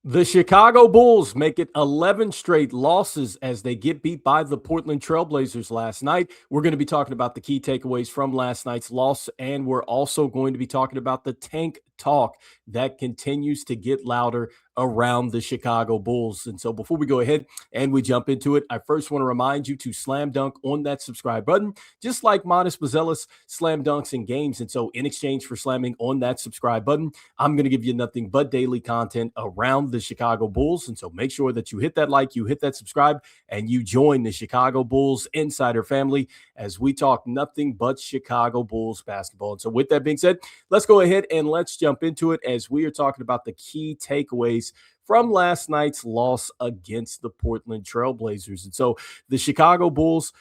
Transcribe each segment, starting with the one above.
The Chicago Bulls make it 11 straight losses as they get beat by the Portland Trailblazers last night. We're going to be talking about the key takeaways from last night's loss, and we're also going to be talking about the tank talk that continues to get louder around the Chicago Bulls. And so before we go ahead and we jump into it, I first want to remind you to slam dunk on that subscribe button, just like Modest Buzelis slam dunks in games. And so in exchange for slamming on that subscribe button, I'm going to give you nothing but daily content around the Chicago Bulls. And so make sure that you hit that like, you hit that subscribe, and you join the Chicago Bulls Insider family as we talk nothing but Chicago Bulls basketball. And so with that being said, let's go ahead and let's jump into it as we are talking about the key takeaways from last night's loss against the Portland Trailblazers. And so the Chicago Bulls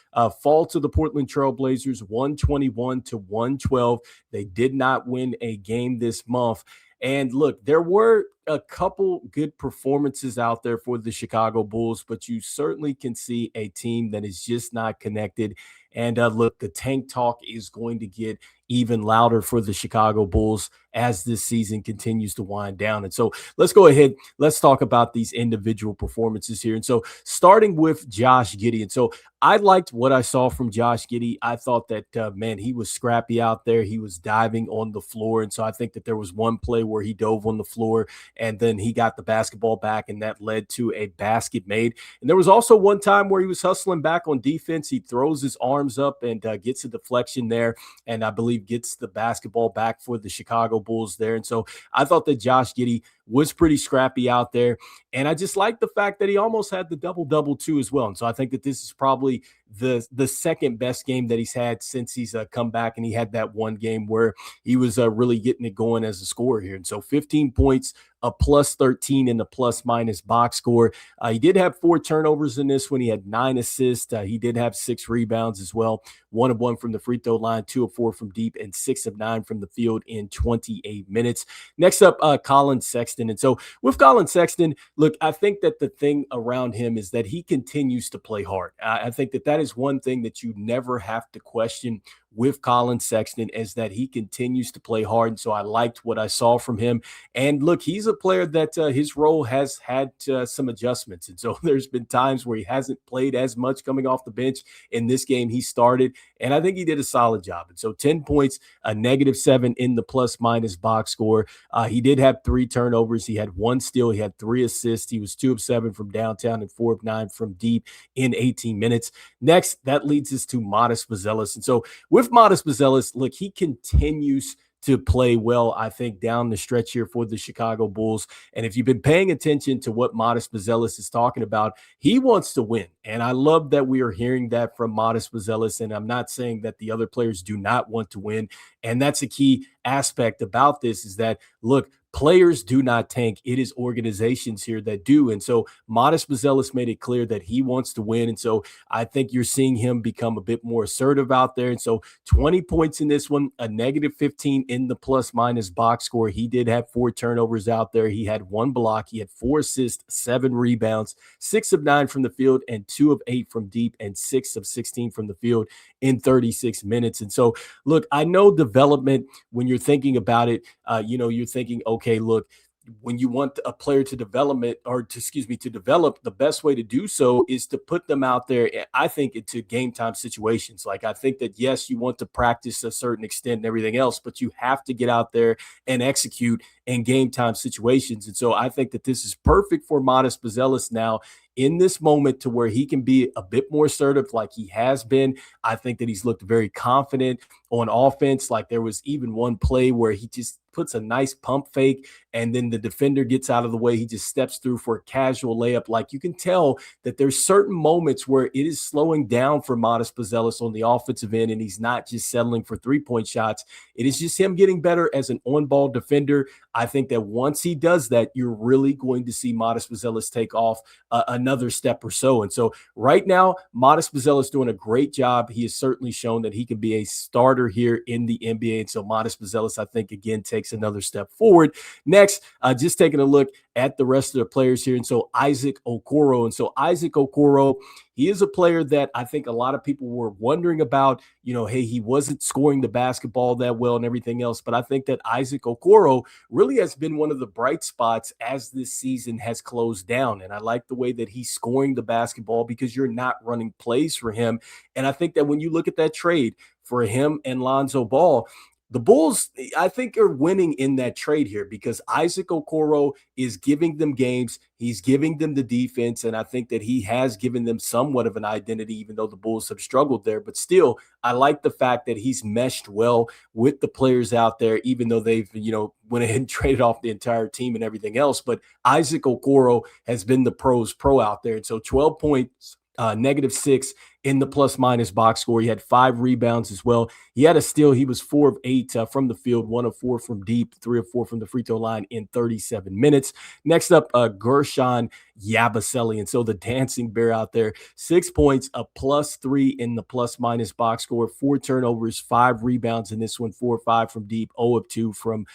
fall to the Portland Trailblazers 121-112. They did not win a game this month. And look, there were a couple good performances out there for the Chicago Bulls, but you certainly can see a team that is just not connected. And look, the tank talk is going to get even louder for the Chicago Bulls as this season continues to wind down. And so let's go ahead. Let's talk about these individual performances here. And so starting with Josh Giddey. And so I liked what I saw from Josh Giddey. I thought that, man, he was scrappy out there. He was diving on the floor. And so I think that there was one play where he dove on the floor and then he got the basketball back, and that led to a basket made. And there was also one time where he was hustling back on defense. He throws his arms up and gets a deflection there, and I believe gets the basketball back for the Chicago Bulls there. And so I thought that Josh Giddey was pretty scrappy out there. And I just like the fact that he almost had the double-double too as well. And so I think that this is probably the second best game that he's had since he's come back, and he had that one game where he was really getting it going as a scorer here. And so 15 points, a plus 13 in the plus-minus box score. He did have 4 turnovers in this one. He had 9 assists. He did have 6 rebounds as well. 1 of 1 from the free throw line, 2 of 4 from deep, and 6 of 9 from the field in 28 minutes. Next up, Colin Sexton. And so with Colin Sexton, look, I think that the thing around him is that he continues to play hard. I think that is one thing that you never have to question with Colin Sexton, is that he continues to play hard. And so I liked what I saw from him. And look, he's a player that his role has had some adjustments. And so there's been times where he hasn't played as much coming off the bench. In this game, he started, and I think he did a solid job. And so 10 points, a -7 in the plus-minus box score. He did have 3 turnovers. He had 1 steal. He had 3 assists. He was 2 of 7 from downtown and 4 of 9 from deep in 18 minutes. Next, that leads us to Modest Buzelis. And so with Modest Buzelis, look, he continues to play well, I think, down the stretch here for the Chicago Bulls. And if you've been paying attention to what Modest Buzelis is talking about, he wants to win. And I love that we are hearing that from Modest Buzelis. And I'm not saying that the other players do not want to win. And that's a key aspect about this, is that, look, players do not tank. It is organizations here that do. And so Modest Buzelis made it clear that he wants to win. And so I think you're seeing him become a bit more assertive out there. And so 20 points in this one, a -15 in the plus-minus box score. He did have 4 turnovers out there. He had 1 block. He had 4 assists, 7 rebounds, 6 of 9 from the field, and 2 of 8 from deep, and 6 of 16 from the field in 36 minutes. And so, look, I know development, when you're thinking about it, you're thinking, okay, look, when you want a player to develop, the best way to do so is to put them out there, I think, into game time situations. Like, I think that, yes, you want to practice a certain extent and everything else, but you have to get out there and execute in game time situations. And so I think that this is perfect for Modest Buzelis now in this moment, to where he can be a bit more assertive like he has been. I think that he's looked very confident on offense. Like, there was even one play where he just puts a nice pump fake, and then the defender gets out of the way. He just steps through for a casual layup. Like, you can tell that there's certain moments where it is slowing down for Modest Buzelis on the offensive end, and he's not just settling for 3-point shots. It is just him getting better as an on-ball defender. I think that once he does that, you're really going to see Modest Buzelis take off another another step or so. And so right now, Modest Buzelis is doing a great job. He has certainly shown that he can be a starter here in the NBA. And so Modest Buzelis, I think, again, takes another step forward. Next, just taking a look at the rest of the players here. And so Isaac Okoro. And so Isaac Okoro, he is a player that I think a lot of people were wondering about, hey, he wasn't scoring the basketball that well and everything else. But I think that Isaac Okoro really has been one of the bright spots as this season has closed down. And I like the way that he's scoring the basketball because you're not running plays for him. And I think that when you look at that trade for him and Lonzo Ball, the Bulls, I think, are winning in that trade here because Isaac Okoro is giving them games. He's giving them the defense, and I think that he has given them somewhat of an identity, even though the Bulls have struggled there. But still, I like the fact that he's meshed well with the players out there, even though they've, went ahead and traded off the entire team and everything else. But Isaac Okoro has been the pro out there. And so 12 points, -6 in the plus minus box score. He had 5 rebounds as well. He had a steal. He was 4 of 8 from the field, 1 of 4 from deep, 3 of 4 from the free throw line in 37 minutes. Next up, Gershon Yabusele. And so the dancing bear out there, 6 points, a +3 in the plus minus box score, 4 turnovers, 5 rebounds in this one, 4 of 5 from deep, 0 of 2 from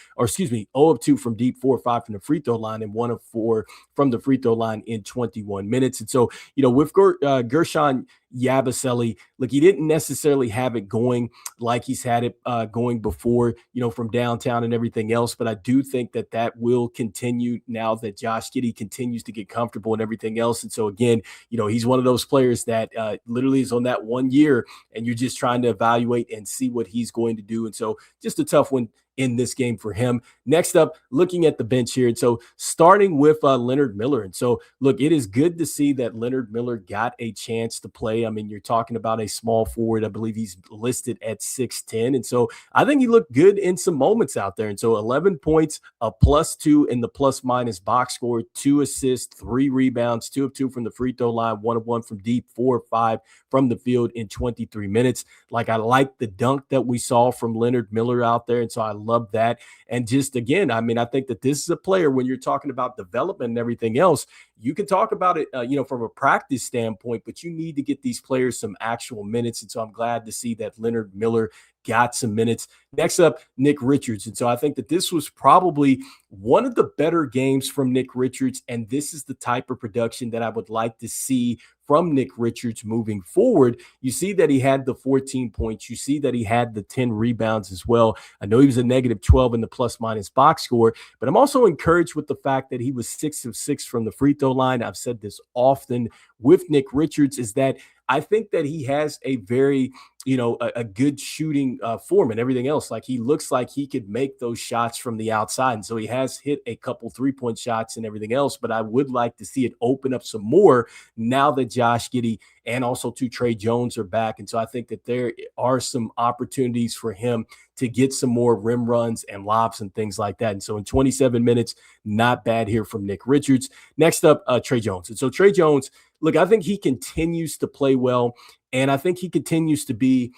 deep, 4 of 5 from the free throw line, and 1 of 4 from the free throw line in 21 minutes. And so, with Gershon Yabusele, look, he didn't necessarily have it going like he's had it going before, from downtown and everything else. But I do think that will continue now that Josh Giddey continues to get comfortable and everything else. And so, again, he's one of those players that literally is on that 1 year and you're just trying to evaluate and see what he's going to do. And so just a tough one in this game for him. Next up, looking at the bench here. And so starting with Leonard Miller. And so, look, it is good to see that Leonard Miller got a chance to play. I mean, you're talking about a small forward. I believe he's listed at 6'10". And so I think he looked good in some moments out there. And so 11 points, a +2 in the plus minus box score, 2 assists, 3 rebounds, 2 of 2 from the free throw line, 1 of 1 from deep, 4 of 5 from the field in 23 minutes. Like, I like the dunk that we saw from Leonard Miller out there. And so I love that. And just, again, I mean, I think that this is a player, when you're talking about development and everything else, you can talk about it, from a practice standpoint, but you need to get these players some actual minutes. And so I'm glad to see that Leonard Miller got some minutes. Next up, Nick Richards. And so I think that this was probably one of the better games from Nick Richards. And this is the type of production that I would like to see from Nick Richards moving forward. You see that he had the 14 points. You see that he had the 10 rebounds as well. I know he was a -12 in the plus minus box score, but I'm also encouraged with the fact that he was 6 of 6 from the free throw line. I've said this often with Nick Richards, is that I think that he has a very, a good shooting form and everything else. Like, he looks like he could make those shots from the outside. And so he has hit a couple 3-point shots and everything else, but I would like to see it open up some more now that Josh Giddey and also Tre Jones are back. And so I think that there are some opportunities for him to get some more rim runs and lobs and things like that. And so in 27 minutes, not bad here from Nick Richards. Next up, Tre Jones. And so Tre Jones, look, I think he continues to play well, and I think he continues to be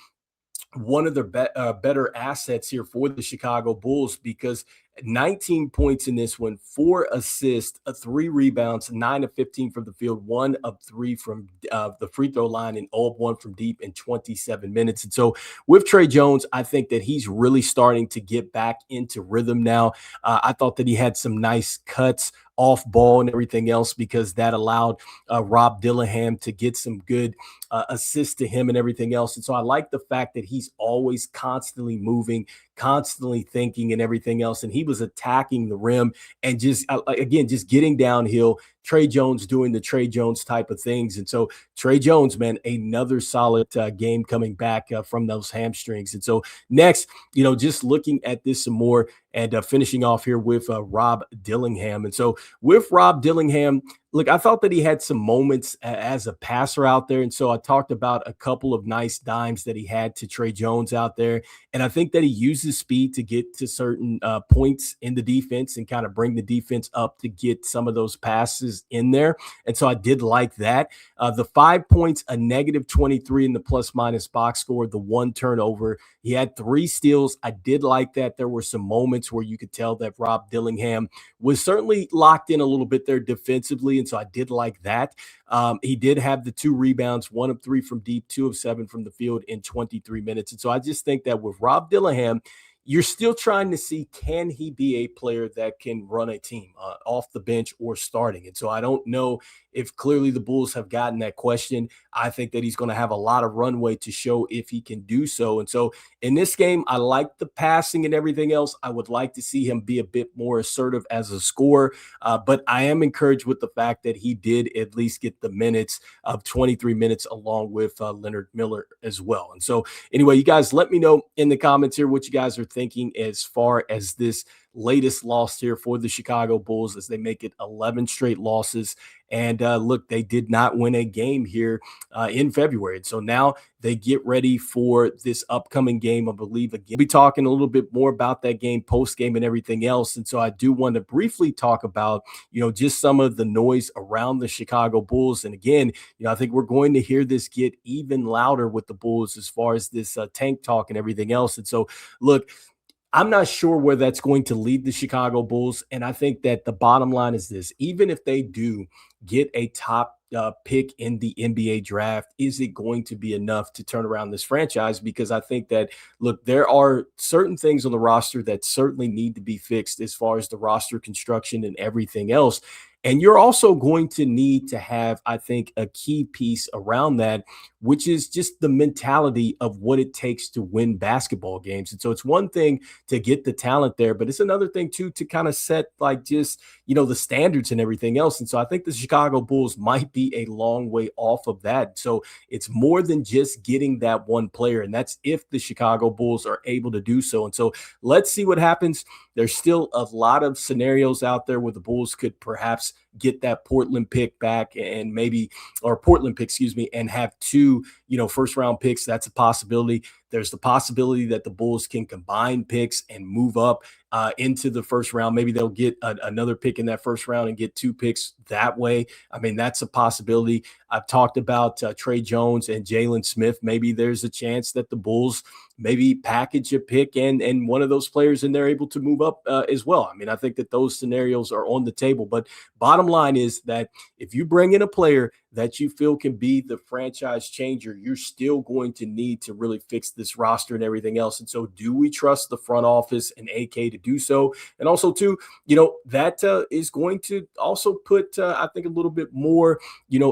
one of the better assets here for the Chicago Bulls, because 19 points in this one, 4 assists, 3 rebounds, 9 of 15 from the field, 1 of 3 from the free throw line, and 0 of 1 from deep in 27 minutes. And so with Tre Jones, I think that he's really starting to get back into rhythm now. I thought that he had some nice cuts off ball and everything else, because that allowed Rob Dillingham to get some good assists to him and everything else. And so I like the fact that he's always constantly moving, constantly thinking and everything else. And he was attacking the rim and just, again, just getting downhill. Tre Jones doing the Tre Jones type of things. And so Tre Jones, man, another solid game coming back from those hamstrings. And so next, just looking at this some more and finishing off here with Rob Dillingham. And so with Rob Dillingham, look, I thought that he had some moments as a passer out there. And so I talked about a couple of nice dimes that he had to Tre Jones out there. And I think that he uses speed to get to certain points in the defense and kind of bring the defense up to get some of those passes in there. And so I did like that. The 5 points, a -23 in the plus minus box score, the 1 turnover. He had 3 steals. I did like that. There were some moments where you could tell that Rob Dillingham was certainly locked in a little bit there defensively. And And so I did like that. He did have the 2 rebounds, 1 of 3 from deep, 2 of 7 from the field in 23 minutes. And so I just think that with Rob Dillingham, you're still trying to see, can he be a player that can run a team off the bench or starting? And so I don't know if clearly the Bulls have gotten that question. I think that he's going to have a lot of runway to show if he can do so. And so in this game, I like the passing and everything else. I would like to see him be a bit more assertive as a scorer, but I am encouraged with the fact that he did at least get the minutes of 23 minutes along with Leonard Miller as well. And so anyway, you guys let me know in the comments here what you guys are thinking as far as this latest loss here for the Chicago Bulls as they make it 11 straight losses. And look, they did not win a game here in February. And so now they get ready for this upcoming game, I believe. Again, we'll be talking a little bit more about that game, post game, and everything else. And so I do want to briefly talk about, just some of the noise around the Chicago Bulls. And again, I think we're going to hear this get even louder with the Bulls as far as this tank talk and everything else. And so, look, I'm not sure where that's going to lead the Chicago Bulls. And I think that the bottom line is this: even if they do get a top pick in the NBA draft, is it going to be enough to turn around this franchise? Because I think that, look, there are certain things on the roster that certainly need to be fixed as far as the roster construction and everything else. And you're also going to need to have, I think, a key piece around that, which is just the mentality of what it takes to win basketball games. And so it's one thing to get the talent there, but it's another thing too to kind of set like just, the standards and everything else. And so I think the Chicago Bulls might be a long way off of that. So it's more than just getting that one player. And that's if the Chicago Bulls are able to do so. And so let's see what happens. There's still a lot of scenarios out there where the Bulls could perhaps get that Portland pick back and maybe, or Portland pick, excuse me, and have 2, first round picks. That's a possibility. There's the possibility that the Bulls can combine picks and move up into the first round. Maybe they'll get another pick in that first round and get 2 picks that way. I mean, that's a possibility. I've talked about Tre Jones and Jalen Smith. Maybe there's a chance that the Bulls maybe package a pick and one of those players and they're able to move up as well. I mean, I think that those scenarios are on the table. But bottom line is that if you bring in a player that you feel can be the franchise changer, you're still going to need to really fix this roster and everything else. And so do we trust the front office and AK to do so? And also too, that is going to also put, I think, a little bit more,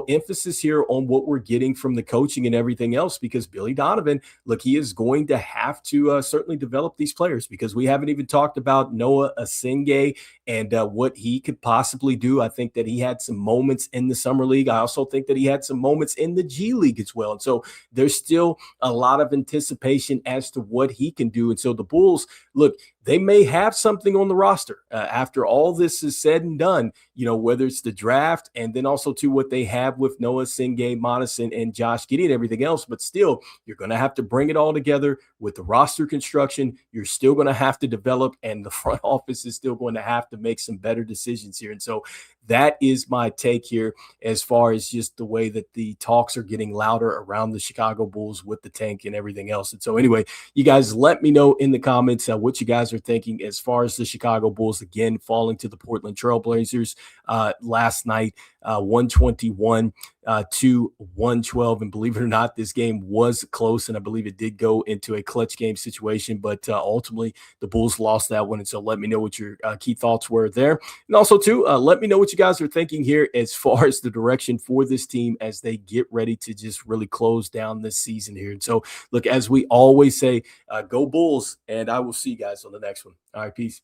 emphasis here on what we're getting from the coaching and everything else, because Billy Donovan, look, he is going to have to certainly develop these players, because we haven't even talked about Noah Asingay and what he could possibly do. I think that he had some moments in the summer league. I also think that he had some moments in the G League as well. And so there's still a lot of anticipation as to what he can do. And so the Bulls, look, they may have something on the roster after all this is said and done, whether it's the draft and then also to what they have with Noah Asingay, Madison, and Josh Giddey and everything else. But still, you're going to have to bring it all together with the roster construction. You're still going to have to develop, and the front office is still going to have to make some better decisions here. And so that is my take here as far as just the way that the talks are getting louder around the Chicago Bulls with the tank and everything else. And so anyway, you guys let me know in the comments what you guys are thinking as far as the Chicago Bulls, again, falling to the Portland Trail Blazers last night, 121 to 112. And believe it or not, this game was close, and I believe it did go into a clutch game situation, but ultimately the Bulls lost that one. And so let me know what your key thoughts were there. And also too, let me know what you guys are thinking here as far as the direction for this team as they get ready to just really close down this season here. And so look, as we always say, go Bulls, and I will see you guys on the next one. All right, peace.